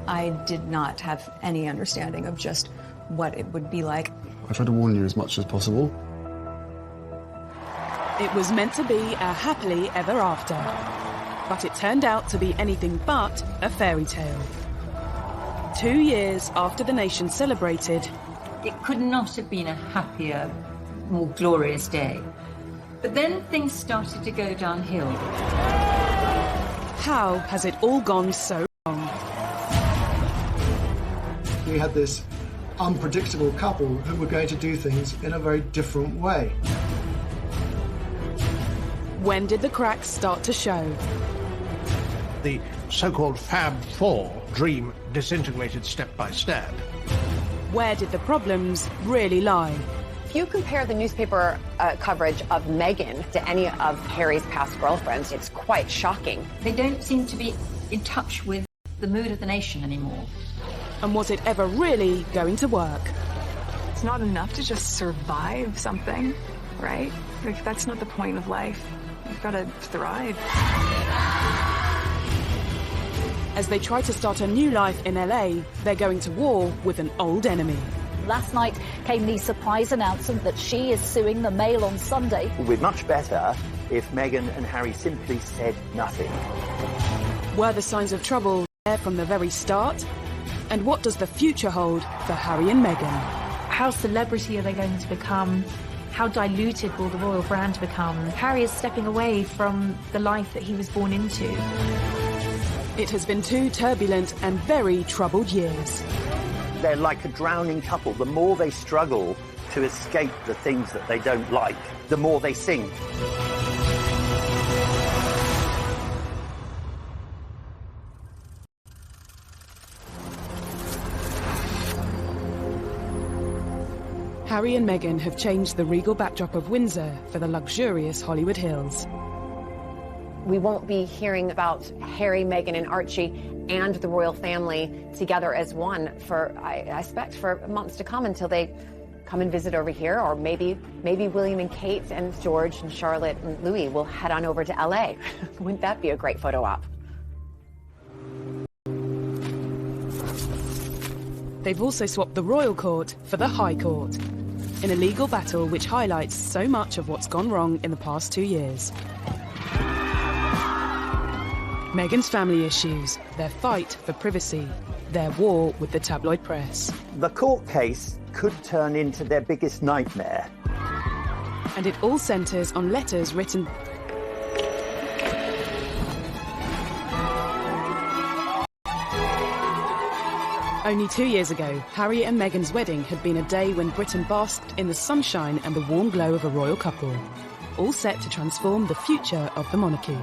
I did not have any understanding of just what it would be like. I tried to warn you as much as possible. It was meant to be a happily ever after, but it turned out to be anything but a fairy tale. 2 years after the nation celebrated, it could not have been a happier, more glorious day. But then things started to go downhill. How has it all gone so wrong? We had this unpredictable couple who were going to do things in a very different way. When did the cracks start to show? The so-called Fab Four dream disintegrated step by step. Where did the problems really lie? If you compare the newspaper coverage of Meghan to any of Harry's past girlfriends, it's quite shocking. They don't seem to be in touch with the mood of the nation anymore. And was it ever really going to work? It's not enough to just survive something, right? Like, that's not the point of life. You've got to thrive. As they try to start a new life in LA, they're going to war with an old enemy. Last night came the surprise announcement that she is suing the Mail on Sunday. It would be much better if Meghan and Harry simply said nothing. Were the signs of trouble there from the very start? And what does the future hold for Harry and Meghan? How celebrity are they going to become? How diluted will the royal brand become? Harry is stepping away from the life that he was born into. It has been 2 turbulent and very troubled years. They're like a drowning couple. The more they struggle to escape the things that they don't like, the more they sink. Harry and Meghan have changed the regal backdrop of Windsor for the luxurious Hollywood Hills. We won't be hearing about Harry, Meghan, and Archie and the royal family together as one for, I expect, for months to come until they come and visit over here, or maybe William and Kate and George and Charlotte and Louis will head on over to LA. Wouldn't that be a great photo op? They've also swapped the royal court for the High Court, in a legal battle which highlights so much of what's gone wrong in the past 2 years. Meghan's family issues, their fight for privacy, their war with the tabloid press. The court case could turn into their biggest nightmare. And it all centres on letters written Only 2 years ago, Harry and Meghan's wedding had been a day when Britain basked in the sunshine and the warm glow of a royal couple, all set to transform the future of the monarchy.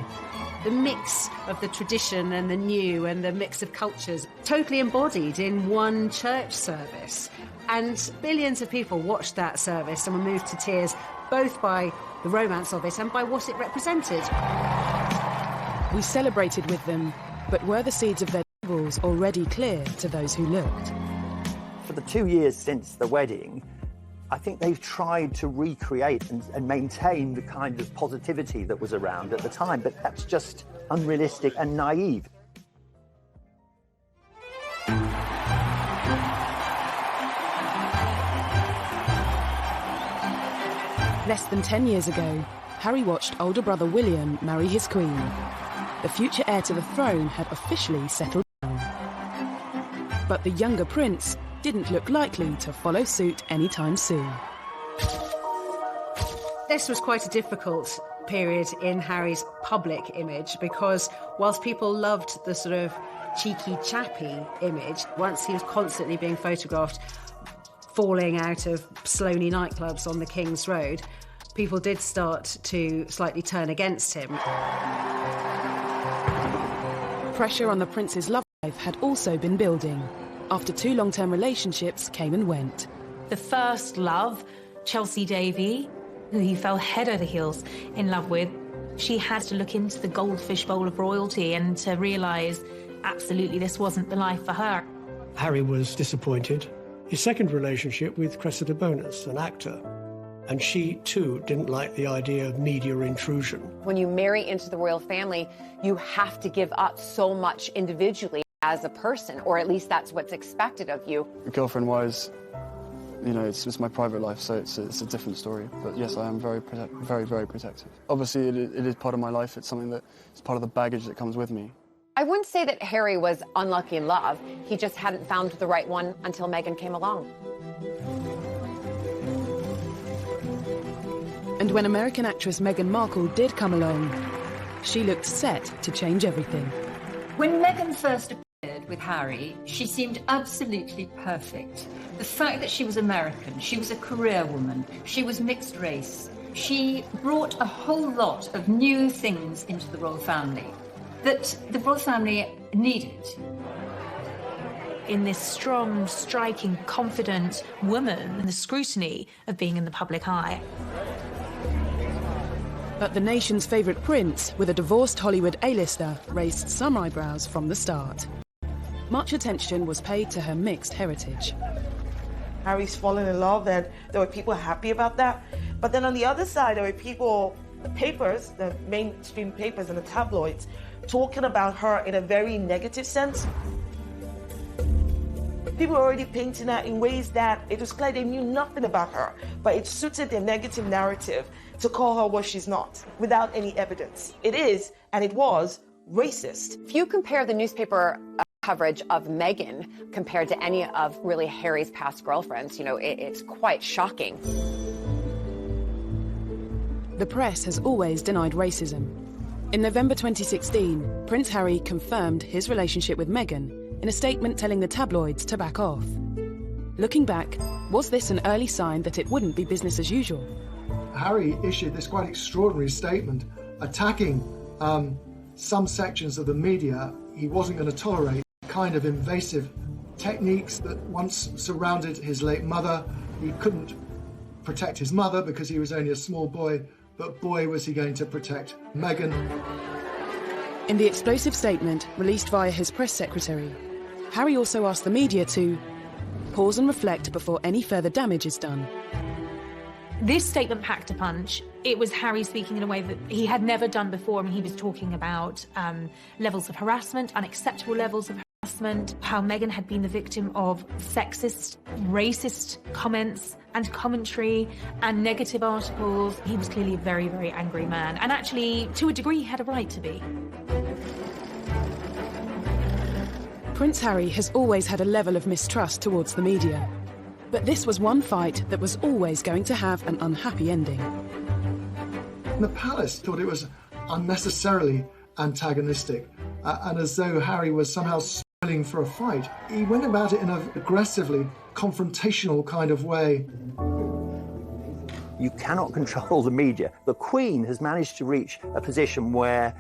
The mix of the tradition and the new and the mix of cultures totally embodied in one church service. And billions of people watched that service and were moved to tears, both by the romance of it and by what it represented. We celebrated with them, but were the seeds of their troubles already clear to those who looked? For the 2 years since the wedding, I think they've tried to recreate and maintain the kind of positivity that was around at the time, but that's just unrealistic and naive. Less than 10 years ago, Harry watched older brother William marry his queen. The future heir to the throne had officially settled down. But the younger prince didn't look likely to follow suit anytime soon. This was quite a difficult period in Harry's public image because whilst people loved the sort of cheeky, chappy image, once he was constantly being photographed falling out of Sloane nightclubs on the King's Road, people did start to slightly turn against him. Pressure on the prince's love life had also been building. After 2 long-term relationships came and went. The first love, Chelsea Davy, who he fell head over heels in love with, she had to look into the goldfish bowl of royalty and to realise absolutely this wasn't the life for her. Harry was disappointed. His second relationship with Cressida Bonus, an actor, and she too didn't like the idea of media intrusion. When you marry into the royal family, you have to give up so much individually as a person, or at least that's what's expected of you. Girlfriend-wise, you know, it's my private life, so it's a different story. But yes, I am very protective. Obviously, it is part of my life. It's something that is part of the baggage that comes with me. I wouldn't say that Harry was unlucky in love. He just hadn't found the right one until Meghan came along. And when American actress Meghan Markle did come along, she looked set to change everything. When Meghan first appeared with Harry, she seemed absolutely perfect. The fact that she was American, she was a career woman, she was mixed race. She brought a whole lot of new things into the royal family that the royal family needed. In this strong, striking, confident woman, and the scrutiny of being in the public eye. But the nation's favourite prince, with a divorced Hollywood A-lister, raised some eyebrows from the start. Much attention was paid to her mixed heritage. Harry's fallen in love, and there were people happy about that. But then on the other side, there were people, the papers, the mainstream papers and the tabloids, talking about her in a very negative sense. People were already painting her in ways that it was clear they knew nothing about her, but it suited their negative narrative to call her what she's not, without any evidence. It is, and it was, racist. If you compare the newspaper coverage of Meghan compared to any of really Harry's past girlfriends, you know, it's quite shocking. The press has always denied racism. In November 2016, Prince Harry confirmed his relationship with Meghan in a statement telling the tabloids to back off. Looking back, was this an early sign that it wouldn't be business as usual? Harry issued this quite extraordinary statement attacking some sections of the media he wasn't going to tolerate, kind of invasive techniques that once surrounded his late mother. He couldn't protect his mother because he was only a small boy, but boy was he going to protect Meghan. In the explosive statement released via his press secretary, Harry also asked the media to pause and reflect before any further damage is done. This statement packed a punch. It was Harry speaking in a way that he had never done before. I mean, he was talking about levels of harassment, unacceptable levels of harassment, how Meghan had been the victim of sexist, racist comments and commentary and negative articles. He was clearly a very angry man. And actually, to a degree, he had a right to be. Prince Harry has always had a level of mistrust towards the media. But this was one fight that was always going to have an unhappy ending. The palace thought it was unnecessarily antagonistic, and as though Harry was somehow spoiling for a fight. He went about it in an aggressively confrontational kind of way. You cannot control the media. The Queen has managed to reach a position where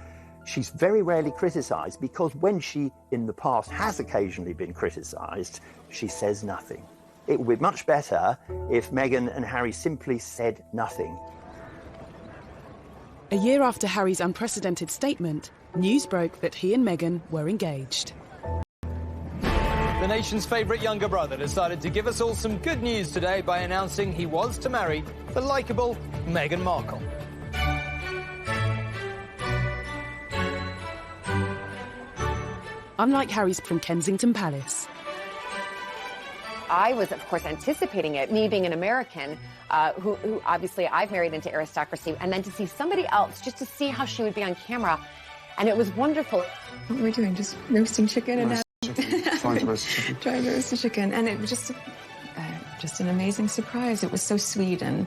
she's very rarely criticised, because when she, in the past, has occasionally been criticised, she says nothing. It would be much better if Meghan and Harry simply said nothing. A year after Harry's unprecedented statement, news broke that he and Meghan were engaged. The nation's favourite younger brother decided to give us all some good news today by announcing he was to marry the likeable Meghan Markle. Unlike Harry's from Kensington Palace. I was, of course, anticipating it, me being an American, who obviously I've married into aristocracy, and then to see somebody else, just to see how she would be on camera. And it was wonderful. What we're doing, just roasting chicken and Trying to roast chicken. trying to roast the chicken. And it was just an amazing surprise. It was so sweet and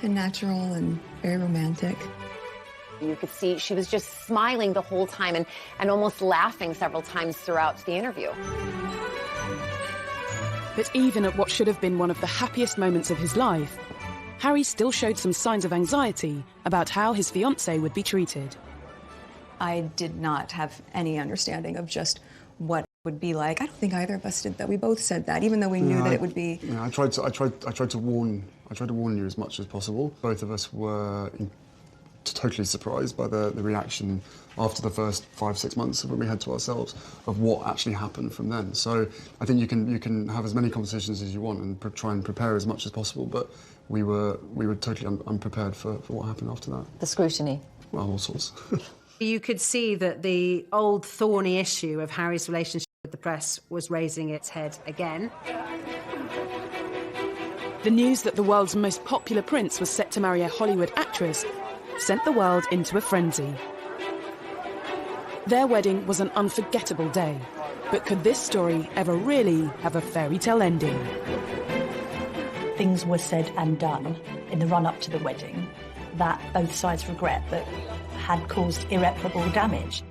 natural and very romantic. You could see she was just smiling the whole time and almost laughing several times throughout the interview. But even at what should have been one of the happiest moments of his life, Harry still showed some signs of anxiety about how his fiancée would be treated. I did not have any understanding of just what it would be like. I don't think either of us did that. We both said that, even though we knew that it would be. I tried to warn you as much as possible. Both of us were totally surprised by the reaction after the first 5-6 months when we had to ourselves of what actually happened from then. So I think you can have as many conversations as you want and try and prepare as much as possible, but we were totally unprepared for what happened after that. The scrutiny. Well, all sorts. You could see that the old thorny issue of Harry's relationship with the press was raising its head again. The news that the world's most popular prince was set to marry a Hollywood actress sent the world into a frenzy. Their wedding was an unforgettable day, but could this story ever really have a fairy tale ending? Things were said and done in the run-up to the wedding that both sides regret that had caused irreparable damage.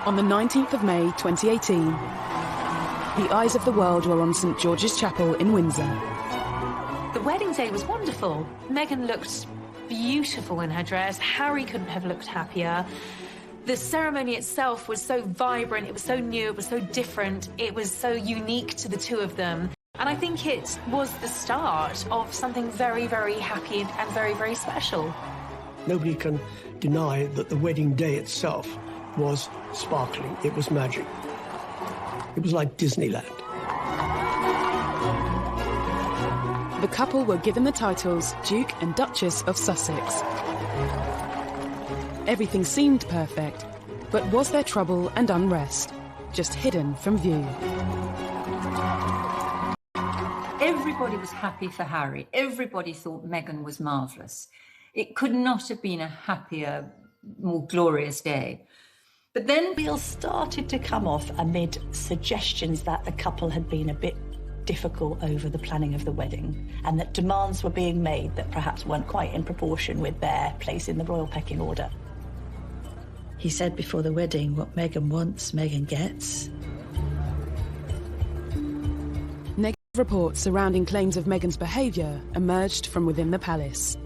On the 19th of May 2018, the eyes of the world were on St George's Chapel in Windsor. The wedding day was wonderful. Meghan looked beautiful in her dress. Harry couldn't have looked happier. The ceremony itself was so vibrant, it was so new, it was so different, it was so unique to the two of them. And I think it was the start of something very, very happy and very, very special. Nobody can deny that the wedding day itself was sparkling. It was magic. It was like Disneyland. The couple were given the titles Duke and Duchess of Sussex. Everything seemed perfect, but was there trouble and unrest, just hidden from view? Everybody was happy for Harry. Everybody thought Meghan was marvellous. It could not have been a happier, more glorious day. But then wheels started to come off amid suggestions that the couple had been a bit difficult over the planning of the wedding and that demands were being made that perhaps weren't quite in proportion with their place in the royal pecking order. He said before the wedding, what Meghan wants, Meghan gets. Negative reports surrounding claims of Meghan's behaviour emerged from within the palace.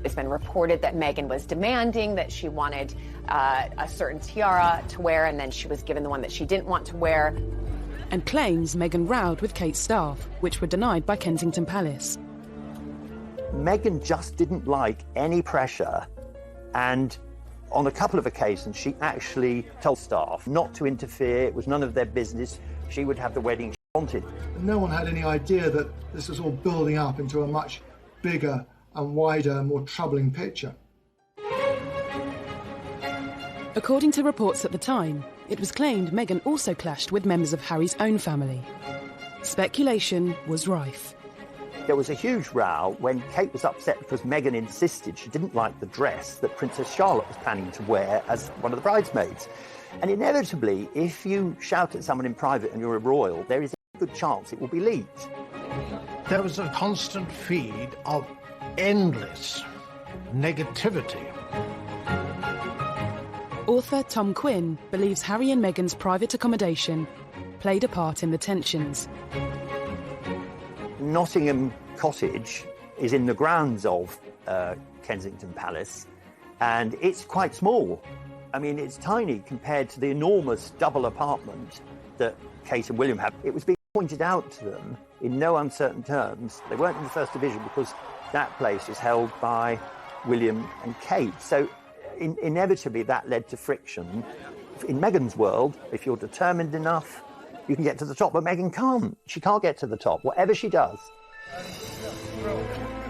It's been reported that Meghan was demanding that she wanted a certain tiara to wear, and then she was given the one that she didn't want to wear. And claims Meghan rowed with Kate's staff, which were denied by Kensington Palace. Meghan just didn't like any pressure, and on a couple of occasions she actually told staff not to interfere. It was none of their business. She would have the wedding she wanted. No one had any idea that this was all building up into a much bigger and wider, more troubling picture. According to reports at the time, it was claimed Meghan also clashed with members of Harry's own family. Speculation was rife. There was a huge row when Kate was upset because Meghan insisted she didn't like the dress that Princess Charlotte was planning to wear as one of the bridesmaids. And inevitably, if you shout at someone in private and you're a royal, there is a good chance it will be leaked. There was a constant feed of endless negativity. Author Tom Quinn believes Harry and Meghan's private accommodation played a part in the tensions. Nottingham Cottage is in the grounds of Kensington Palace, and it's quite small. I mean, it's tiny compared to the enormous double apartment that Kate and William have. It was being pointed out to them in no uncertain terms. They weren't in the First Division because that place is held by William and Kate. So inevitably that led to friction. In Meghan's world, if you're determined enough, you can get to the top, but Meghan can't. She can't get to the top, whatever she does.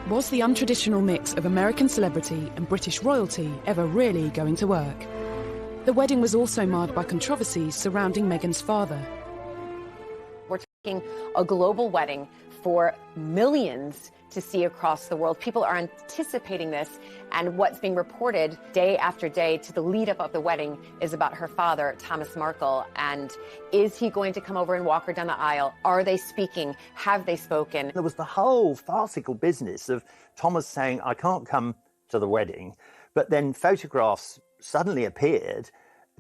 Was the untraditional mix of American celebrity and British royalty ever really going to work? The wedding was also marred by controversies surrounding Meghan's father. We're talking a global wedding for millions to see across the world. People are anticipating this, and what's being reported day after day to the lead up of the wedding is about her father, Thomas Markle, and is he going to come over and walk her down the aisle? Are they speaking? Have they spoken? There was the whole farcical business of Thomas saying, I can't come to the wedding, but then photographs suddenly appeared,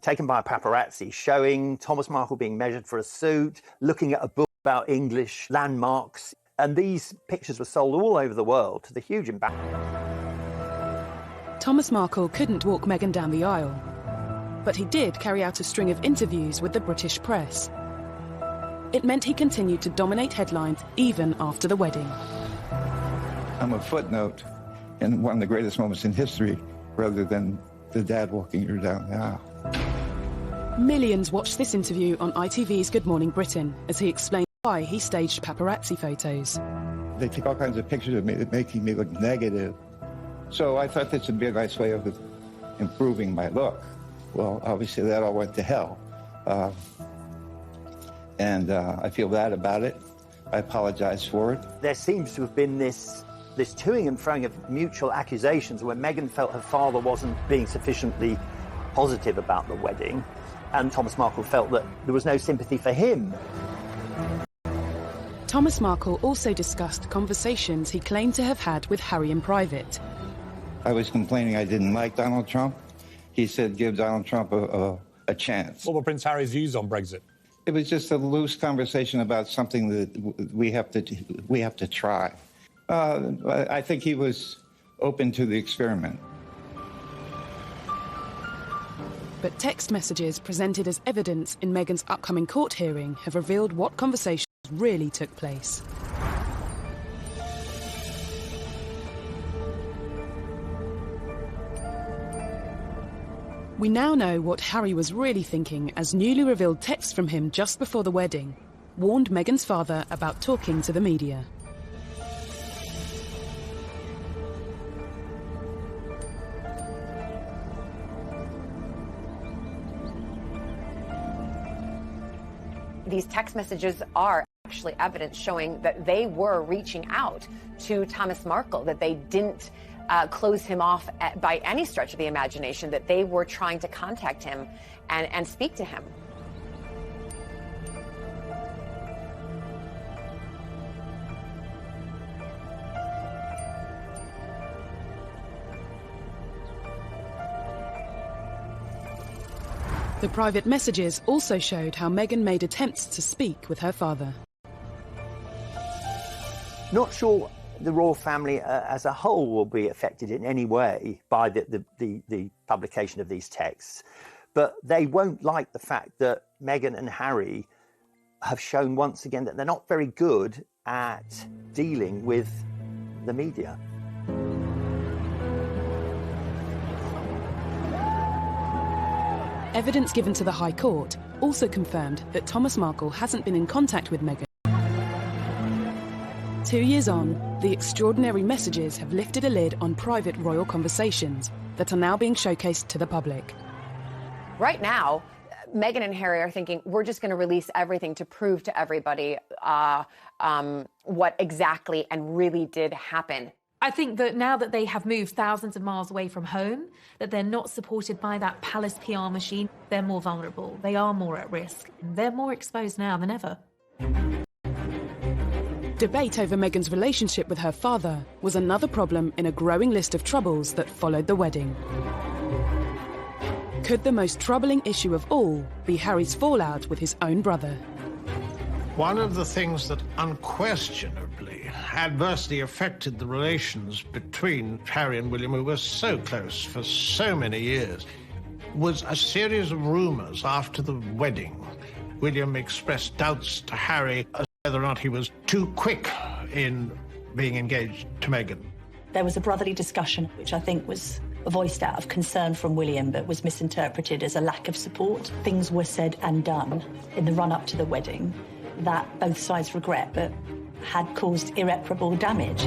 taken by a paparazzi, showing Thomas Markle being measured for a suit, looking at a book about English landmarks. And these pictures were sold all over the world to the huge embarrassment. Thomas Markle couldn't walk Meghan down the aisle, but he did carry out a string of interviews with the British press. It meant he continued to dominate headlines even after the wedding. I'm a footnote in one of the greatest moments in history, rather than the dad walking her down the aisle. Millions watched this interview on ITV's Good Morning Britain as he explained why he staged paparazzi photos. They take all kinds of pictures of me that making me look negative. So I thought this would be a nice way of improving my look. Well, obviously that all went to hell. And I feel bad about it. I apologize for it. There seems to have been this toing and froing of mutual accusations where Meghan felt her father wasn't being sufficiently positive about the wedding, and Thomas Markle felt that there was no sympathy for him. Thomas Markle also discussed conversations he claimed to have had with Harry in private. I was complaining I didn't like Donald Trump. He said give Donald Trump a chance. What were Prince Harry's views on Brexit? It was just a loose conversation about something that we have to try. I think he was open to the experiment. But text messages presented as evidence in Meghan's upcoming court hearing have revealed what conversations really took place. We now know what Harry was really thinking as newly revealed texts from him just before the wedding warned Meghan's father about talking to the media. These text messages are actually evidence showing that they were reaching out to Thomas Markle, that they didn't close him off by any stretch of the imagination, that they were trying to contact him and speak to him. The private messages also showed how Meghan made attempts to speak with her father. Not sure the royal family as a whole will be affected in any way by the publication of these texts, but they won't like the fact that Meghan and Harry have shown once again that they're not very good at dealing with the media. Evidence given to the High Court also confirmed that Thomas Markle hasn't been in contact with Meghan. 2 years on, the extraordinary messages have lifted a lid on private royal conversations that are now being showcased to the public. Right now, Meghan and Harry are thinking, we're just going to release everything to prove to everybody what exactly and really did happen. I think that now that they have moved thousands of miles away from home, that they're not supported by that palace PR machine, they're more vulnerable, they are more at risk, they're more exposed now than ever. Debate over Meghan's relationship with her father was another problem in a growing list of troubles that followed the wedding. Could the most troubling issue of all be Harry's fallout with his own brother? One of the things that unquestionably adversely affected the relations between Harry and William, who were so close for so many years, was a series of rumours after the wedding. William expressed doubts to Harry as to whether or not he was too quick in being engaged to Meghan. There was a brotherly discussion, which I think was voiced out of concern from William, but was misinterpreted as a lack of support. Things were said and done in the run-up to the wedding that both sides regret, but had caused irreparable damage.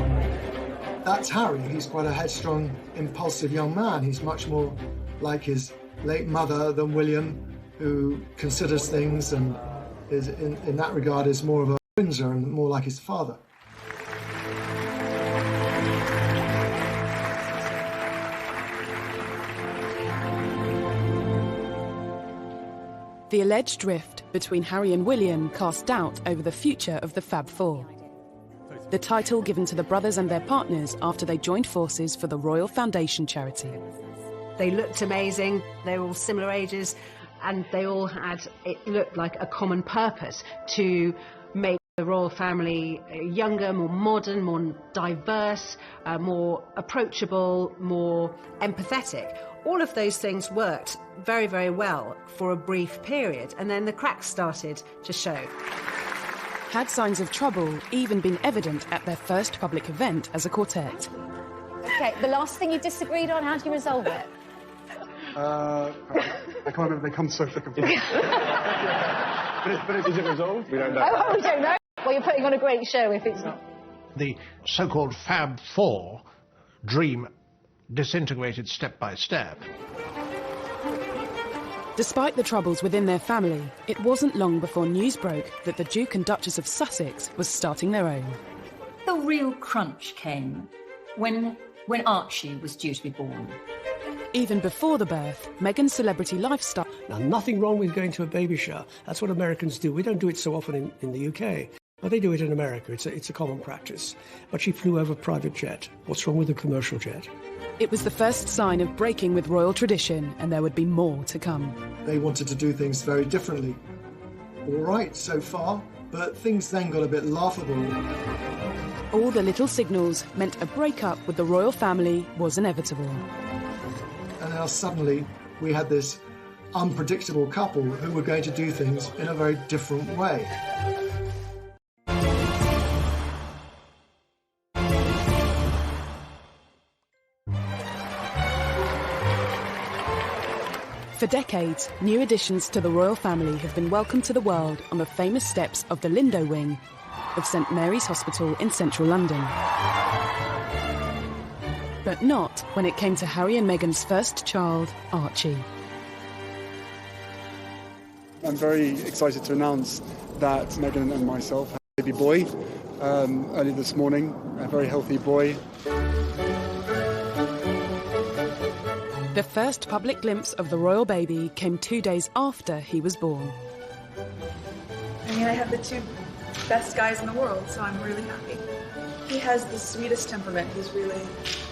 That's Harry. He's quite a headstrong, impulsive young man. He's much more like his late mother than William, who considers things and is, in that regard, is more of a Windsor and more like his father. The alleged rift between Harry and William cast doubt over the future of the Fab Four, the title given to the brothers and their partners after they joined forces for the Royal Foundation charity. They looked amazing, they were all similar ages, and they all had, it looked like a common purpose to make the royal family younger, more modern, more diverse, more approachable, more empathetic. All of those things worked very, very well for a brief period, and then the cracks started to show. Had signs of trouble even been evident at their first public event as a quartet? Okay, the last thing you disagreed on, how do you resolve it? I can't remember, they come so thick and fast. But is it resolved? We don't know. Oh, we don't know. Well, you're putting on a great show if it's not. The so-called Fab Four dream disintegrated step by step. Despite the troubles within their family, it wasn't long before news broke that the Duke and Duchess of Sussex was starting their own. The real crunch came when Archie was due to be born. Even before the birth, Meghan's celebrity lifestyle... Now, nothing wrong with going to a baby shower. That's what Americans do. We don't do it so often in the UK. But they do it in America. It's a common practice. But she flew over a private jet. What's wrong with a commercial jet? It was the first sign of breaking with royal tradition, and there would be more to come. They wanted to do things very differently. All right, so far, but things then got a bit laughable. All the little signals meant a breakup with the royal family was inevitable. And now suddenly we had this unpredictable couple who were going to do things in a very different way. For decades, new additions to the royal family have been welcomed to the world on the famous steps of the Lindo wing of St Mary's Hospital in central London. But not when it came to Harry and Meghan's first child, Archie. I'm very excited to announce that Meghan and myself have a baby boy early this morning, a very healthy boy. The first public glimpse of the royal baby came 2 days after he was born. I mean, I have the two best guys in the world, so I'm really happy. He has the sweetest temperament. He's really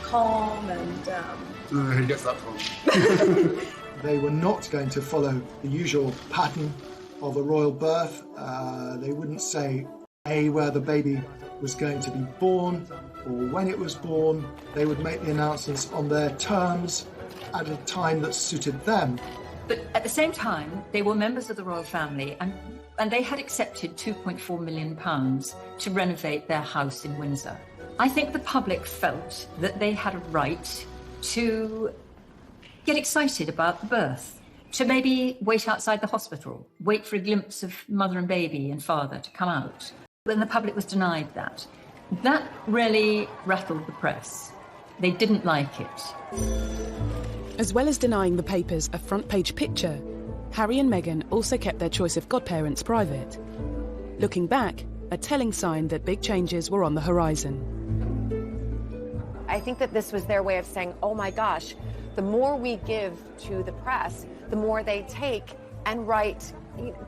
calm and... Who gets that from? They were not going to follow the usual pattern of a royal birth. They wouldn't say, where the baby was going to be born or when it was born. They would make the announcements on their terms at a time that suited them. But at the same time, they were members of the royal family and they had accepted £2.4 million to renovate their house in Windsor. I think the public felt that they had a right to get excited about the birth, to maybe wait outside the hospital, wait for a glimpse of mother and baby and father to come out. Then the public was denied that. That really rattled the press. They didn't like it. As well as denying the papers a front-page picture, Harry and Meghan also kept their choice of godparents private. Looking back, a telling sign that big changes were on the horizon. I think that this was their way of saying, oh my gosh, the more we give to the press, the more they take and write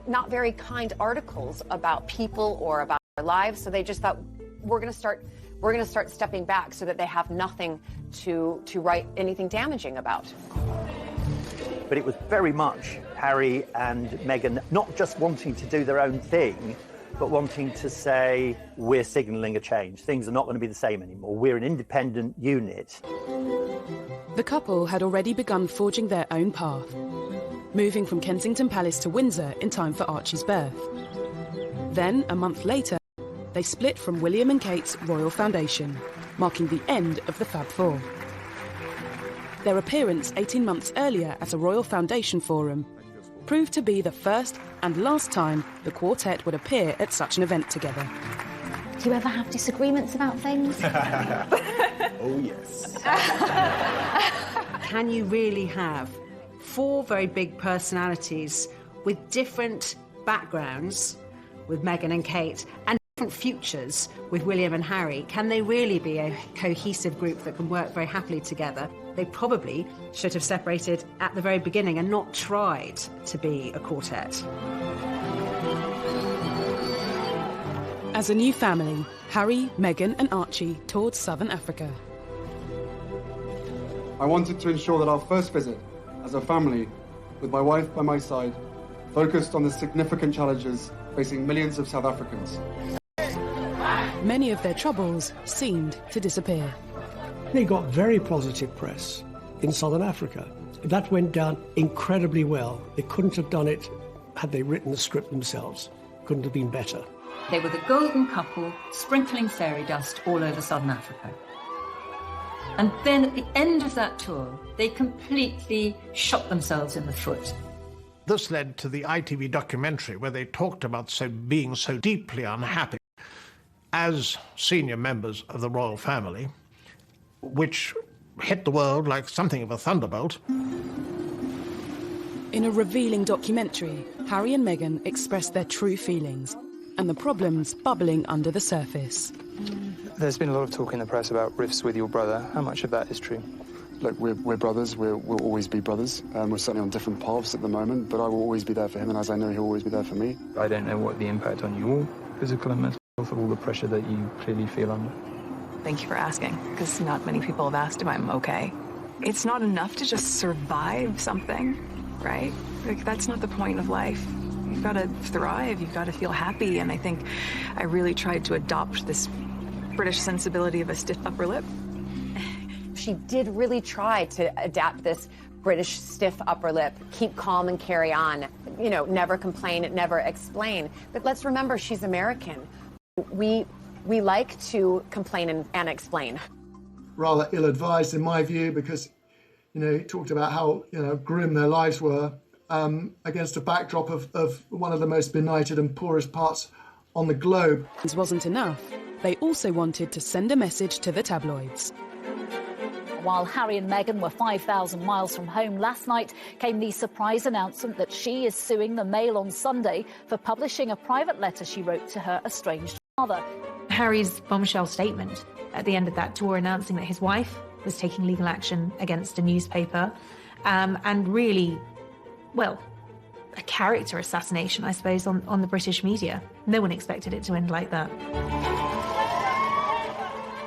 not very kind articles about people or about their lives. So they just thought, we're going to start stepping back so that they have nothing to write anything damaging about. But it was very much Harry and Meghan not just wanting to do their own thing, but wanting to say, we're signalling a change. Things are not going to be the same anymore. We're an independent unit. The couple had already begun forging their own path, moving from Kensington Palace to Windsor in time for Archie's birth. Then, a month later, they split from William and Kate's Royal Foundation, marking the end of the Fab Four. Their appearance 18 months earlier at a Royal Foundation forum proved to be the first and last time the quartet would appear at such an event together. Do you ever have disagreements about things? Oh, yes. Can you really have four very big personalities with different backgrounds, with Meghan and Kate, and different futures with William and Harry? Can they really be a cohesive group that can work very happily together? They probably should have separated at the very beginning and not tried to be a quartet. As a new family, Harry, Meghan and Archie toured southern Africa. I wanted to ensure that our first visit as a family, with my wife by my side, focused on the significant challenges facing millions of South Africans. Many of their troubles seemed to disappear. They got very positive press in southern Africa. That went down incredibly well. They couldn't have done it had they written the script themselves. Couldn't have been better. They were the golden couple sprinkling fairy dust all over southern Africa. And then at the end of that tour, they completely shot themselves in the foot. This led to the ITV documentary where they talked about being so deeply unhappy as senior members of the royal family, which hit the world like something of a thunderbolt. In a revealing documentary, Harry and Meghan expressed their true feelings and the problems bubbling under the surface. There's been a lot of talk in the press about rifts with your brother. How much of that is true? Look, we're brothers. We'll always be brothers. We're certainly on different paths at the moment, but I will always be there for him, and as I know he'll always be there for me. I don't know what the impact on your physical and mental health of all the pressure that you clearly feel under. Thank you for asking, because not many people have asked if I'm okay. It's not enough to just survive something, right? Like, that's not the point of life. You've got to thrive, you've got to feel happy, and I think I really tried to adopt this British sensibility of a stiff upper lip. She did really try to adapt this British stiff upper lip, keep calm and carry on, you know, never complain, never explain. But let's remember, she's American. We like to complain and explain. Rather ill-advised in my view, because, you know, he talked about how, you know, grim their lives were against a backdrop of one of the most benighted and poorest parts on the globe. This wasn't enough. They also wanted to send a message to the tabloids. While Harry and Meghan were 5,000 miles from home last night, came the surprise announcement that she is suing the Mail on Sunday for publishing a private letter she wrote to her estranged father. Harry's bombshell statement at the end of that tour announcing that his wife was taking legal action against a newspaper, and really, well, a character assassination, I suppose, on the British media. No one expected it to end like that.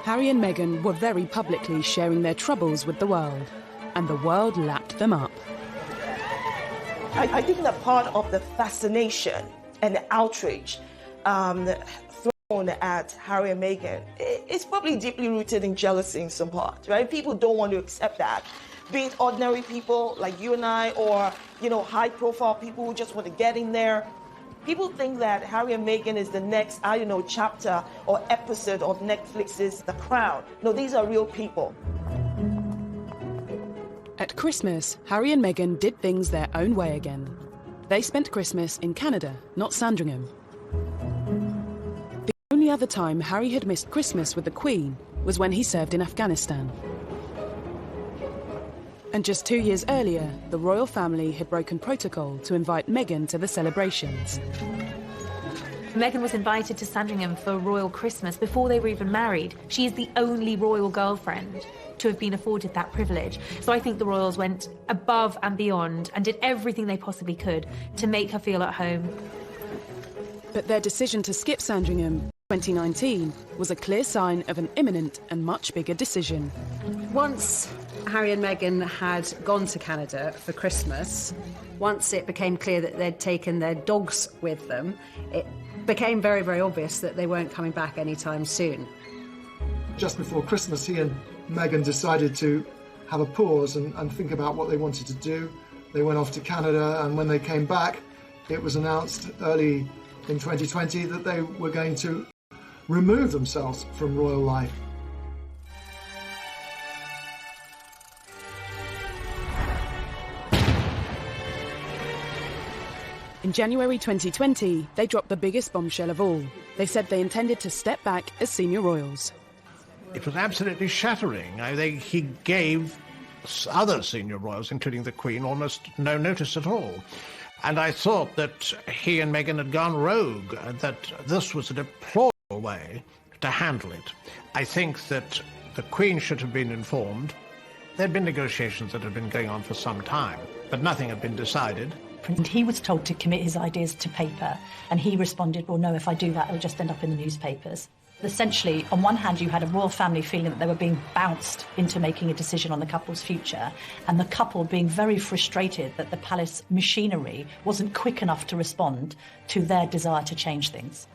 Harry and Meghan were very publicly sharing their troubles with the world, and the world lapped them up. I think that part of the fascination and the outrage thrown at Harry and Meghan is probably deeply rooted in jealousy in some part, right? People don't want to accept that. Be it ordinary people like you and I, or, you know, high-profile people who just want to get in there. People think that Harry and Meghan is the next, I don't know, chapter or episode of Netflix's The Crown. No, these are real people. At Christmas, Harry and Meghan did things their own way again. They spent Christmas in Canada, not Sandringham. The only other time Harry had missed Christmas with the Queen was when he served in Afghanistan. And just 2 years earlier, the royal family had broken protocol to invite Meghan to the celebrations. Meghan was invited to Sandringham for Royal Christmas before they were even married. She is the only royal girlfriend to have been afforded that privilege. So I think the royals went above and beyond and did everything they possibly could to make her feel at home. But their decision to skip Sandringham in 2019 was a clear sign of an imminent and much bigger decision. Once Harry and Meghan had gone to Canada for Christmas, once it became clear that they'd taken their dogs with them, it became very, very obvious that they weren't coming back anytime soon. Just before Christmas, he and Meghan decided to have a pause and think about what they wanted to do. They went off to Canada, and when they came back, it was announced early in 2020 that they were going to remove themselves from royal life. In January 2020, they dropped the biggest bombshell of all. They said they intended to step back as senior royals. It was absolutely shattering. He gave other senior royals, including the Queen, almost no notice at all. And I thought that he and Meghan had gone rogue, and that this was a deplorable way to handle it. I think that the Queen should have been informed. There had been negotiations that had been going on for some time, but nothing had been decided. And he was told to commit his ideas to paper, and he responded, well, no, if I do that, it'll just end up in the newspapers. Essentially, on one hand, you had a royal family feeling that they were being bounced into making a decision on the couple's future, and the couple being very frustrated that the palace machinery wasn't quick enough to respond to their desire to change things.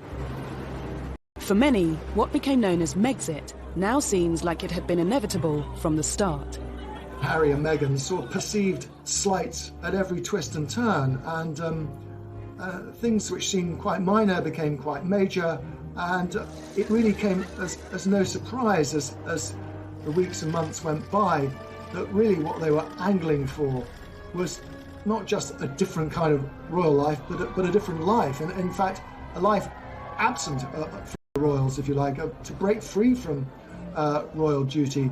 For many, what became known as Megxit now seems like it had been inevitable from the start. Harry and Meghan saw perceived slights at every twist and turn, and things which seemed quite minor became quite major, and it really came as no surprise as the weeks and months went by that really what they were angling for was not just a different kind of royal life, but a different life, and in fact a life absent from the royals, if you like, to break free from royal duty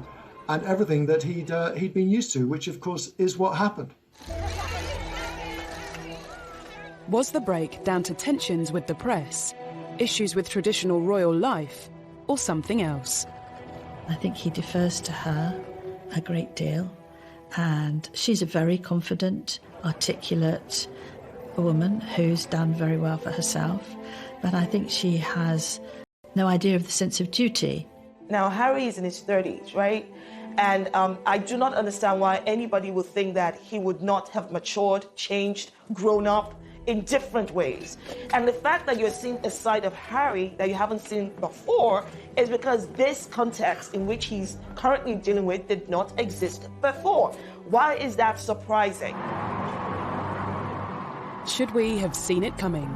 and everything that he'd been used to, which of course is what happened. Was the break down to tensions with the press, issues with traditional royal life, or something else? I think he defers to her a great deal, and she's a very confident, articulate woman who's done very well for herself, but I think she has no idea of the sense of duty. Now, Harry is in his 30s, right? And I do not understand why anybody would think that he would not have matured, changed, grown up in different ways. And the fact that you're seeing a side of Harry that you haven't seen before is because this context in which he's currently dealing with did not exist before. Why is that surprising? Should we have seen it coming?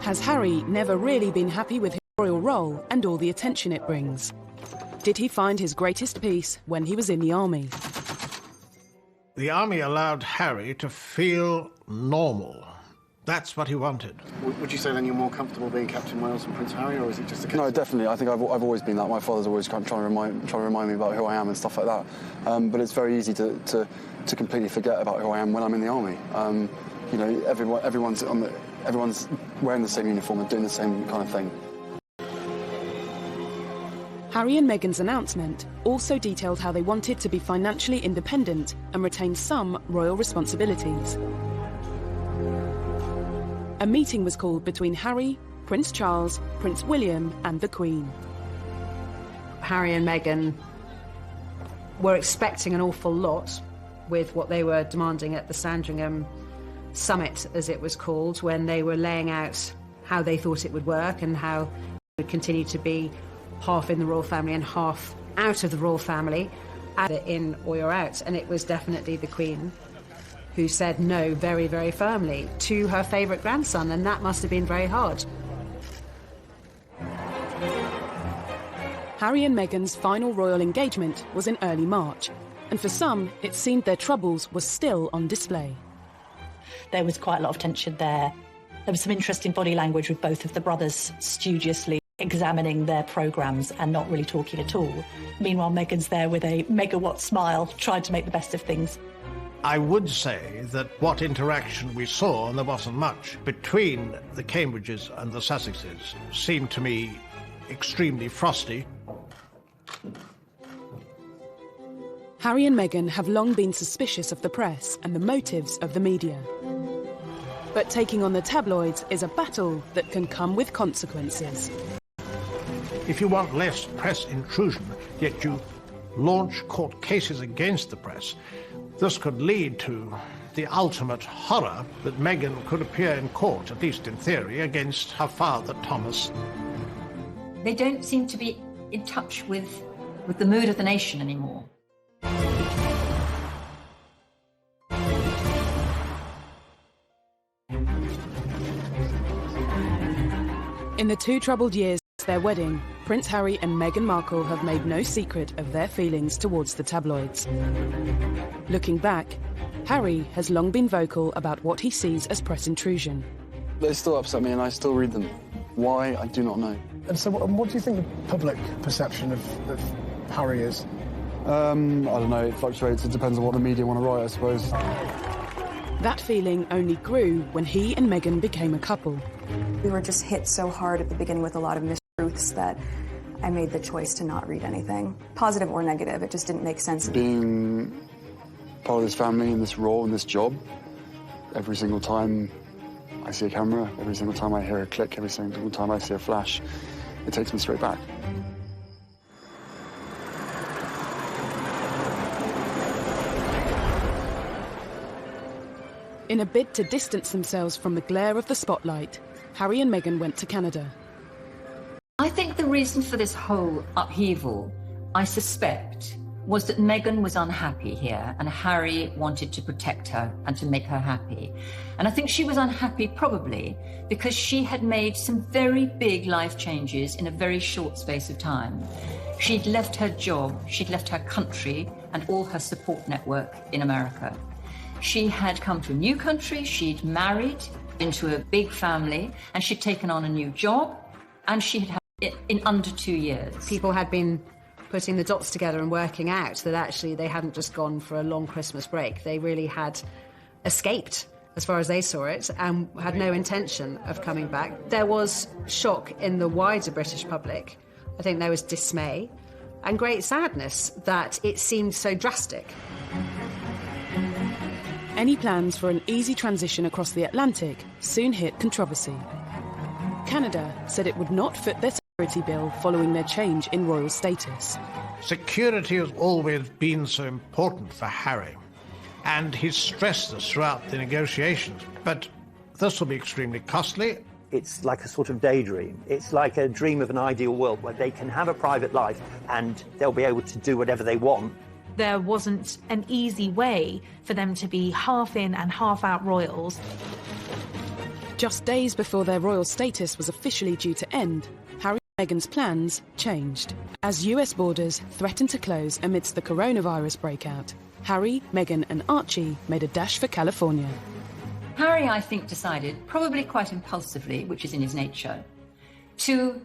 Has Harry never really been happy with his royal role and all the attention it brings? Did he find his greatest peace when he was in the army? The army allowed Harry to feel normal. That's what he wanted. Would you say then you're more comfortable being Captain Wales than Prince Harry, or is it just a case? No, definitely. I think I've always been that. My father's always trying to remind me about who I am and stuff like that. But it's very easy to completely forget about who I am when I'm in the army. You know, everyone's wearing the same uniform and doing the same kind of thing. Harry and Meghan's announcement also detailed how they wanted to be financially independent and retain some royal responsibilities. A meeting was called between Harry, Prince Charles, Prince William and the Queen. Harry and Meghan were expecting an awful lot with what they were demanding at the Sandringham Summit, as it was called, when they were laying out how they thought it would work and how it would continue to be half in the royal family and half out of the royal family, either in or you're out. And it was definitely the Queen who said no very, very firmly to her favourite grandson, and that must have been very hard. Harry and Meghan's final royal engagement was in early March, and for some, it seemed their troubles were still on display. There was quite a lot of tension there. There was some interesting body language with both of the brothers studiously examining their programmes and not really talking at all. Meanwhile, Meghan's there with a megawatt smile, trying to make the best of things. I would say that what interaction we saw, and there wasn't much, between the Cambridges and the Sussexes seemed to me extremely frosty. Harry and Meghan have long been suspicious of the press and the motives of the media. But taking on the tabloids is a battle that can come with consequences. If you want less press intrusion, yet you launch court cases against the press, this could lead to the ultimate horror that Meghan could appear in court, at least in theory, against her father, Thomas. They don't seem to be in touch with the mood of the nation anymore. In the 2 troubled years since their wedding, Prince Harry and Meghan Markle have made no secret of their feelings towards the tabloids. Looking back, Harry has long been vocal about what he sees as press intrusion. They still upset me and I still read them. Why, I do not know. And so what do you think the public perception of Harry is? I don't know, it fluctuates. It depends on what the media want to write, I suppose. That feeling only grew when he and Meghan became a couple. We were just hit so hard at the beginning with a lot of mistruths that I made the choice to not read anything, positive or negative. It just didn't make sense. Being part of this family and this role and this job, every single time I see a camera, every single time I hear a click, every single time I see a flash, it takes me straight back. In a bid to distance themselves from the glare of the spotlight, Harry and Meghan went to Canada. I think the reason for this whole upheaval, I suspect, was that Meghan was unhappy here and Harry wanted to protect her and to make her happy. And I think she was unhappy probably because she had made some very big life changes in a very short space of time. She'd left her job, she'd left her country and all her support network in America. She had come to a new country, she'd married into a big family, and she'd taken on a new job, and she had had in under 2 years. People had been putting the dots together and working out that actually they hadn't just gone for a long Christmas break. They really had escaped, as far as they saw it, and had no intention of coming back. There was shock in the wider British public. I think there was dismay and great sadness that it seemed so drastic. Any plans for an easy transition across the Atlantic soon hit controversy. Canada said it would not foot their security bill following their change in royal status. Security has always been so important for Harry, and he's stressed this throughout the negotiations. But this will be extremely costly. It's like a sort of daydream. It's like a dream of an ideal world where they can have a private life and they'll be able to do whatever they want. There wasn't an easy way for them to be half in and half out royals. Just days before their royal status was officially due to end, Harry and Meghan's plans changed. As US borders threatened to close amidst the coronavirus breakout, Harry, Meghan and Archie made a dash for California. Harry, I think, decided, probably quite impulsively, which is in his nature, to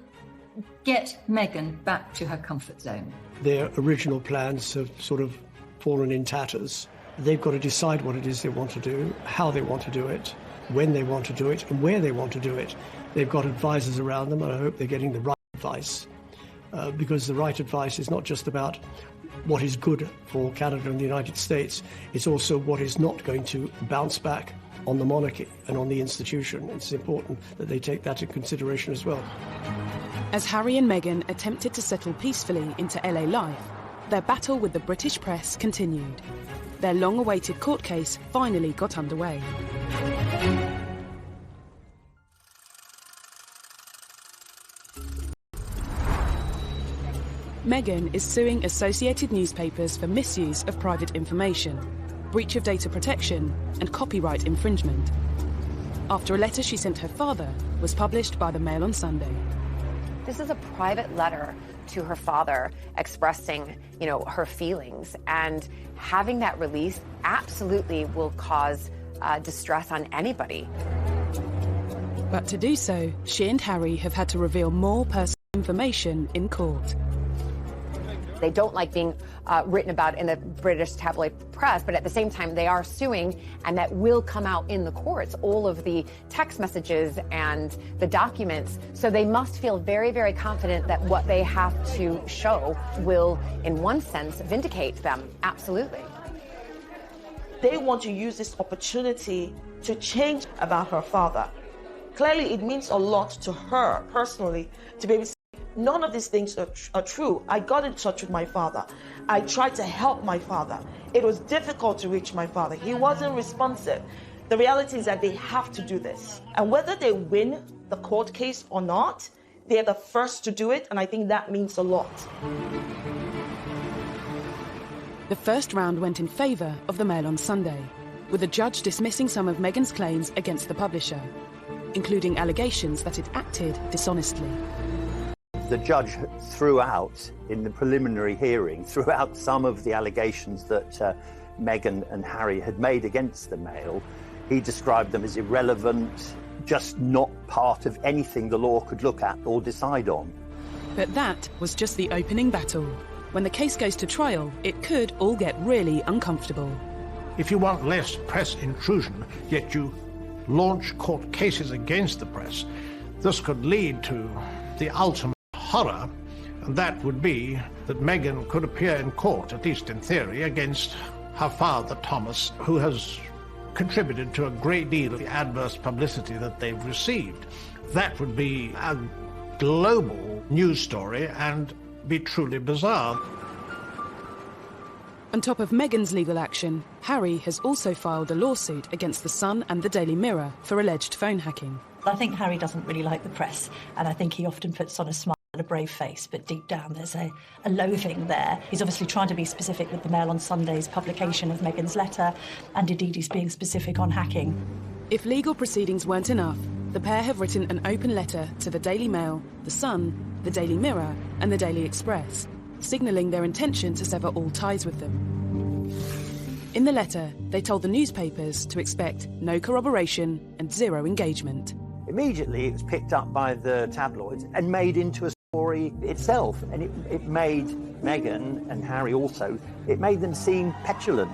get Meghan back to her comfort zone. Their original plans have sort of fallen in tatters. They've got to decide what it is they want to do, how they want to do it, when they want to do it, and where they want to do it. They've got advisors around them, and I hope they're getting the right advice, because the right advice is not just about what is good for Canada and the United States, it's also what is not going to bounce back on the monarchy and on the institution. It's important that they take that into consideration as well. As Harry and Meghan attempted to settle peacefully into LA life, their battle with the British press continued. Their long-awaited court case finally got underway. Meghan is suing Associated Newspapers for misuse of private information, breach of data protection and copyright infringement, after a letter she sent her father was published by the Mail on Sunday. This is a private letter to her father expressing, her feelings, and having that released absolutely will cause distress on anybody. But to do so, she and Harry have had to reveal more personal information in court. They don't like being written about in the British tabloid press, but at the same time, they are suing, and that will come out in the courts, all of the text messages and the documents. So they must feel very, very confident that what they have to show will, in one sense, vindicate them. Absolutely. They want to use this opportunity to change about her father. Clearly, it means a lot to her personally to be able to say, none of these things are true. I got in touch with my father. I tried to help my father. It was difficult to reach my father. He wasn't responsive. The reality is that they have to do this. And whether they win the court case or not, they're the first to do it, and I think that means a lot. The first round went in favour of the Mail on Sunday, with the judge dismissing some of Meghan's claims against the publisher, including allegations that it acted dishonestly. The judge threw out, in the preliminary hearing, threw out some of the allegations that Meghan and Harry had made against the Mail. He described them as irrelevant, just not part of anything the law could look at or decide on. But that was just the opening battle. When the case goes to trial, it could all get really uncomfortable. If you want less press intrusion, yet you launch court cases against the press, this could lead to the ultimate horror, and that would be that Meghan could appear in court, at least in theory, against her father, Thomas, who has contributed to a great deal of the adverse publicity that they've received. That would be a global news story and be truly bizarre. On top of Meghan's legal action, Harry has also filed a lawsuit against The Sun and the Daily Mirror for alleged phone hacking. I think Harry doesn't really like the press, and I think he often puts on a smile and a brave face, but deep down there's a loathing there. He's obviously trying to be specific with the Mail on Sunday's publication of Meghan's letter, and indeed he's being specific on hacking. If legal proceedings weren't enough, the pair have written an open letter to the Daily Mail, The Sun, the Daily Mirror and the Daily Express, signalling their intention to sever all ties with them. In the letter, they told the newspapers to expect no corroboration and zero engagement. Immediately, it was picked up by the tabloids and made into a story itself, and it made Meghan and Harry also, it made them seem petulant.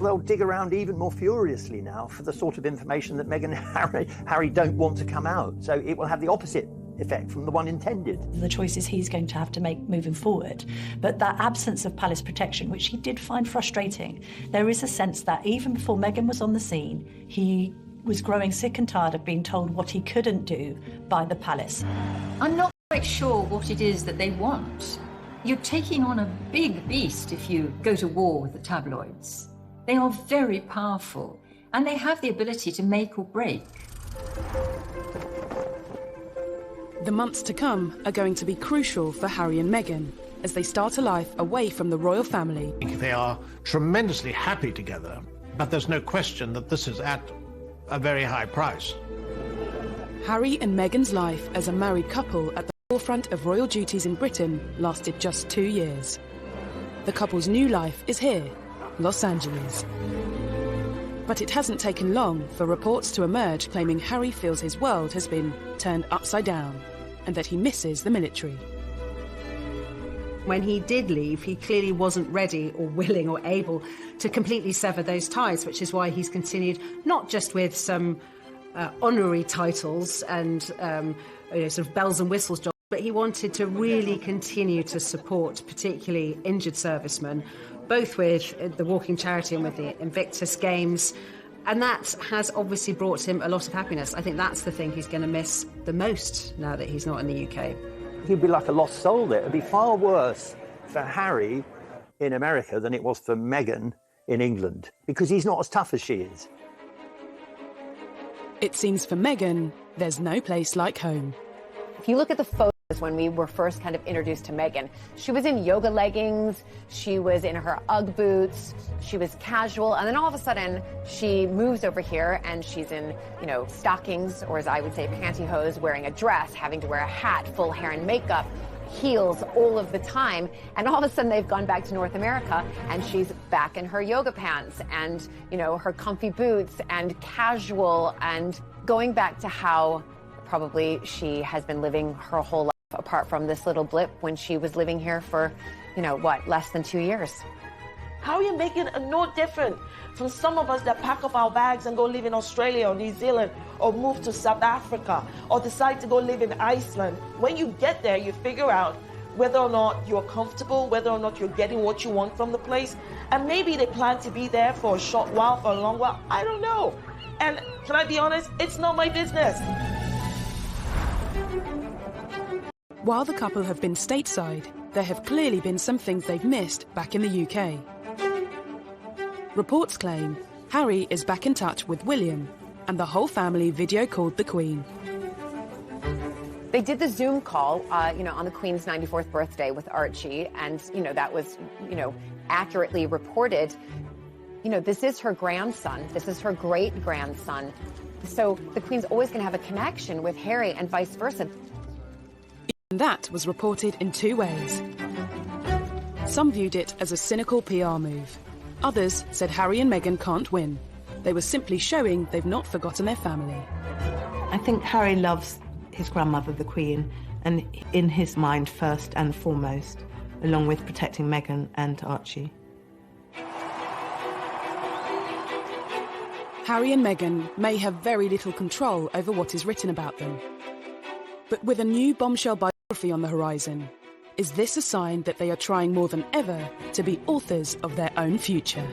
They'll dig around even more furiously now for the sort of information that Meghan and Harry don't want to come out. So it will have the opposite effect from the one intended. The choices he's going to have to make moving forward. But that absence of palace protection, which he did find frustrating, there is a sense that even before Meghan was on the scene, he was growing sick and tired of being told what he couldn't do by the palace. I'm not quite sure what it is that they want. You're taking on a big beast if you go to war with the tabloids. They are very powerful, and they have the ability to make or break. The months to come are going to be crucial for Harry and Meghan as they start a life away from the royal family. They are tremendously happy together, but there's no question that this is at a very high price. Harry and Meghan's life as a married couple at the forefront of royal duties in Britain lasted just 2 years. The couple's new life is here, Los Angeles. But it hasn't taken long for reports to emerge claiming Harry feels his world has been turned upside down and that he misses the military. When he did leave, he clearly wasn't ready or willing or able to completely sever those ties, which is why he's continued not just with some honorary titles and sort of bells and whistles jobs, but he wanted to really continue to support particularly injured servicemen, both with the Walking Charity and with the Invictus Games. And that has obviously brought him a lot of happiness. I think that's the thing he's going to miss the most now that he's not in the UK. He'd be like a lost soul there. It'd be far worse for Harry in America than it was for Meghan in England, because he's not as tough as she is. It seems for Meghan, there's no place like home. If you look at the photos when we were first kind of introduced to Meghan, she was in yoga leggings, she was in her Ugg boots, she was casual, and then all of a sudden she moves over here and she's in, stockings, or as I would say, pantyhose, wearing a dress, having to wear a hat, full hair and makeup, heels all of the time, and all of a sudden they've gone back to North America and she's back in her yoga pants and, her comfy boots and casual, and going back to how probably she has been living her whole life apart from this little blip when she was living here for, less than 2 years. How are you making it no different from some of us that pack up our bags and go live in Australia or New Zealand or move to South Africa or decide to go live in Iceland? When you get there, you figure out whether or not you're comfortable, whether or not you're getting what you want from the place. And maybe they plan to be there for a short while, for a long while. I don't know. And can I be honest? It's not my business. While the couple have been stateside, there have clearly been some things they've missed back in the UK. Reports claim Harry is back in touch with William, and the whole family video called the Queen. They did the Zoom call, on the Queen's 94th birthday with Archie, and, that was, accurately reported. This is her grandson. This is her great-grandson. So the Queen's always going to have a connection with Harry and vice versa. And that was reported in two ways. Some viewed it as a cynical PR move. Others said Harry and Meghan can't win. They were simply showing they've not forgotten their family. I think Harry loves his grandmother, the Queen, and in his mind first and foremost, along with protecting Meghan and Archie. Harry and Meghan may have very little control over what is written about them. But with a new bombshell biography on the horizon, is this a sign that they are trying more than ever to be authors of their own future?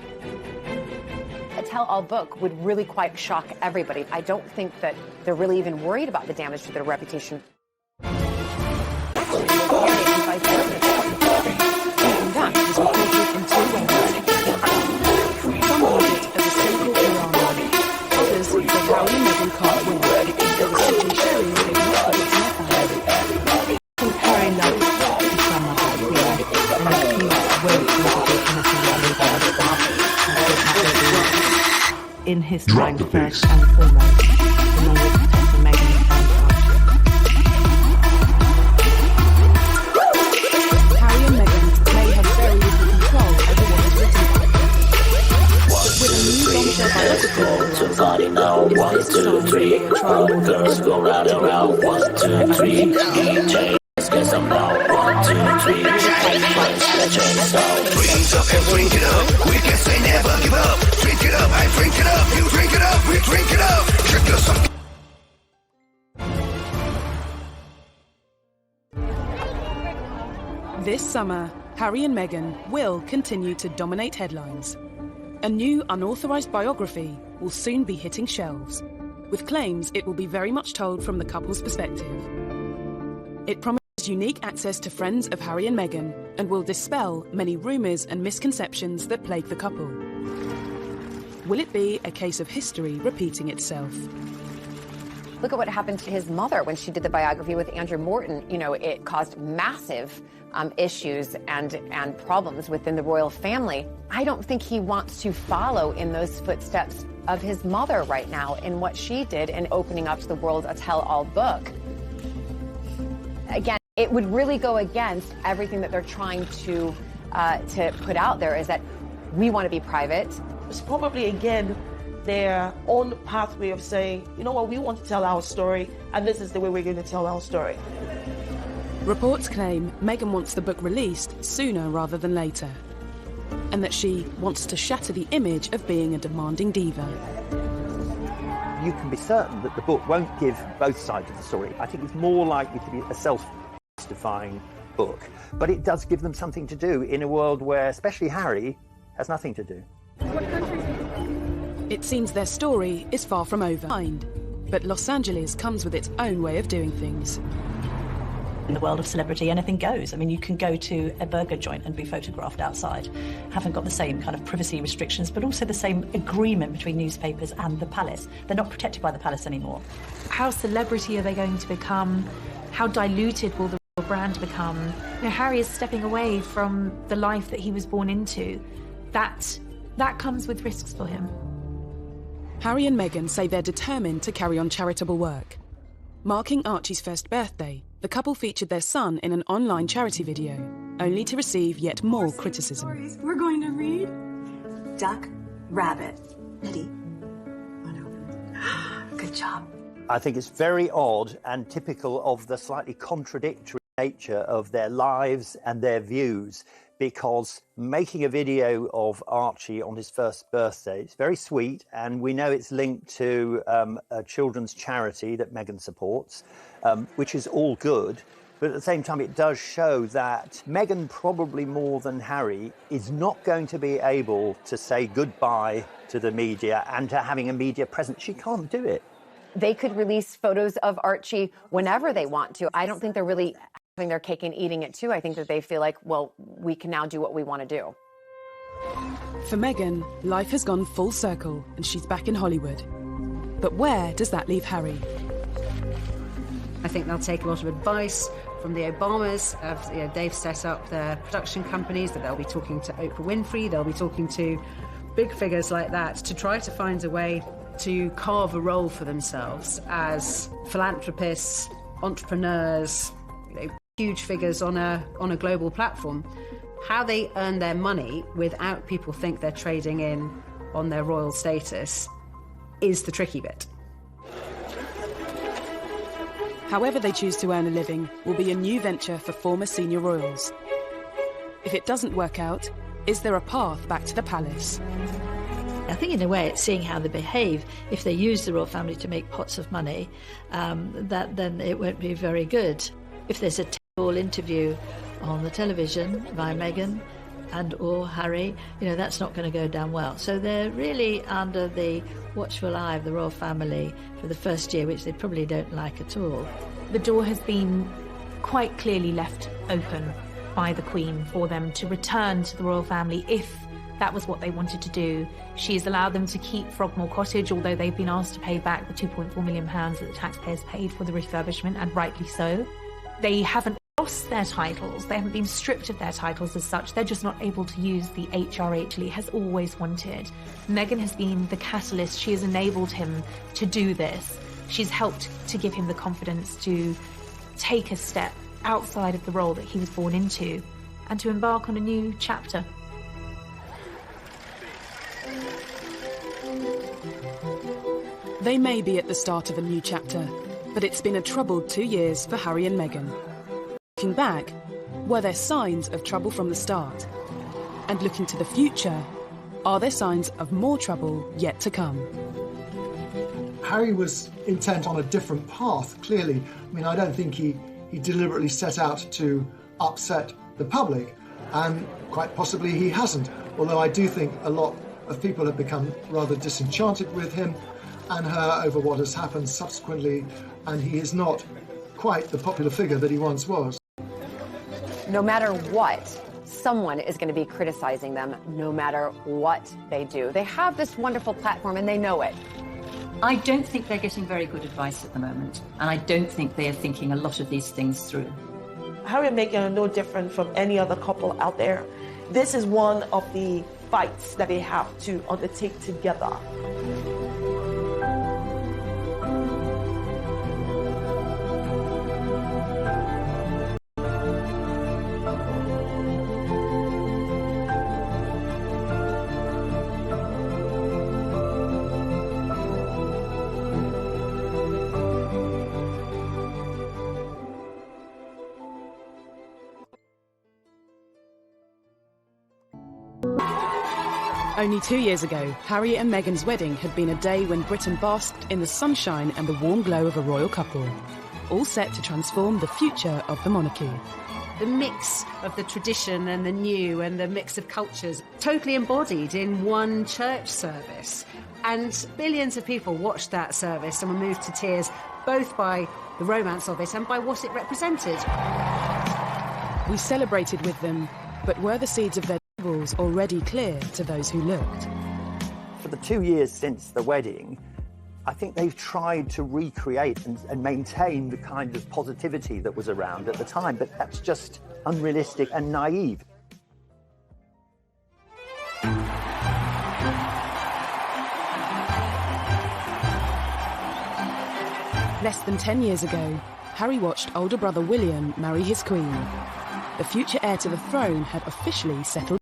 A tell-all book would really quite shock everybody. I don't think that they're really even worried about the damage to their reputation. And that was reported in two ways. Some viewed it as a cynical PR move. Others said Harry and Meghan can't win. They were simply showing they've not forgotten their family. I think Harry loves his grandmother, the Queen, and he won't in his mind first and foremost, along with protecting Meghan and Archie. Harry and Meghan may have very little control over what is written about them. But with a new bombshell biography, now, 1, 2, 3, all the girls go round and round, 1, 2, 3, DJ. really tight clothes. Drink up and drink it up. We can say never give up. Drink it up, I drink it up. You drink it up, we drink it up. Drink yourself. This summer, Harry and Meghan will continue to dominate headlines. A new unauthorised biography will soon be hitting shelves, with claims it will be very much told from the couple's perspective. It promises unique access to friends of Harry and Meghan and will dispel many rumours and misconceptions that plague the couple. Will it be a case of history repeating itself? Look at what happened to his mother when she did the biography with Andrew Morton. You know, it caused massive issues and problems within the royal family. I don't think he wants to follow in those footsteps of his mother right now in what she did in opening up to the world a tell-all book. Again, it would really go against everything that they're trying to put out there, is that we want to be private. It's probably, again, their own pathway of saying, you know what, we want to tell our story, and this is the way we're going to tell our story. Reports claim Meghan wants the book released sooner rather than later, and that she wants to shatter the image of being a demanding diva. You can be certain that the book won't give both sides of the story. I think it's more likely to be a self-justifying book, but it does give them something to do in a world where, especially Harry, has nothing to do. It seems their story is far from over, but Los Angeles comes with its own way of doing things. In the world of celebrity, anything goes. I mean, you can go to a burger joint and be photographed outside. Haven't got the same kind of privacy restrictions, but also the same agreement between newspapers and the palace. They're not protected by the palace anymore. How celebrity are they going to become? How diluted will the royal brand become? You know, Harry is stepping away from the life that he was born into. That comes with risks for him. Harry and Meghan say they're determined to carry on charitable work. Marking Archie's first birthday, the couple featured their son in an online charity video, only to receive yet more criticism. We're going to read Duck, Rabbit, Eddie. Oh no. Good job. I think it's very odd and typical of the slightly contradictory nature of their lives and their views, because making a video of Archie on his first birthday is very sweet, and we know it's linked to a children's charity that Meghan supports, which is all good. But at the same time, it does show that Meghan, probably more than Harry, is not going to be able to say goodbye to the media and to having a media presence. She can't do it. They could release photos of Archie whenever they want to. I don't think they're really having their cake and eating it too. I think that they feel like, well, we can now do what we want to do. For Meghan, life has gone full circle and she's back in Hollywood. But where does that leave Harry? I think they'll take a lot of advice from the Obamas. They've set up their production companies, that they'll be talking to Oprah Winfrey, they'll be talking to big figures like that to try to find a way to carve a role for themselves as philanthropists, entrepreneurs, huge figures on a global platform. How they earn their money without people think they're trading in on their royal status is the tricky bit. However they choose to earn a living will be a new venture for former senior royals. If it doesn't work out, is there a path back to the palace? I think in a way it's seeing how they behave. If they use the royal family to make pots of money, then it won't be very good. If there's a tell-all interview on the television by Meghan and or Harry, that's not going to go down well. So they're really under the watchful eye of the royal family for the first year, which they probably don't like at all. The door has been quite clearly left open by the Queen for them to return to the royal family if that was what they wanted to do. She has allowed them to keep Frogmore Cottage, although they've been asked to pay back the £2.4 million that the taxpayers paid for the refurbishment, and rightly so. They haven't lost their titles. They haven't been stripped of their titles as such. They're just not able to use the HRH Lee has always wanted. Meghan has been the catalyst. She has enabled him to do this. She's helped to give him the confidence to take a step outside of the role that he was born into and to embark on a new chapter. They may be at the start of a new chapter, but it's been a troubled 2 years for Harry and Meghan. If Looking back, were there signs of trouble from the start? And looking to the future, are there signs of more trouble yet to come? Harry was intent on a different path, clearly. I mean, I don't think he deliberately set out to upset the public, and quite possibly he hasn't. Although I do think a lot of people have become rather disenchanted with him and her over what has happened subsequently, and he is not quite the popular figure that he once was. No matter what, someone is going to be criticizing them, no matter what they do. They have this wonderful platform and they know it. I don't think they're getting very good advice at the moment, and I don't think they are thinking a lot of these things through. Harry and Meghan are no different from any other couple out there. This is one of the fights that they have to undertake together. Only 2 years ago, Harry and Meghan's wedding had been a day when Britain basked in the sunshine and the warm glow of a royal couple, all set to transform the future of the monarchy. The mix of the tradition and the new and the mix of cultures totally embodied in one church service. And billions of people watched that service and were moved to tears, both by the romance of it and by what it represented. We celebrated with them, but were the seeds of their troubles already clear to those who looked? For the 2 years since the wedding, I think they've tried to recreate and maintain the kind of positivity that was around at the time, but that's just unrealistic and naive. Less than 10 years ago, Harry watched older brother William marry his queen. The future heir to the throne had officially settled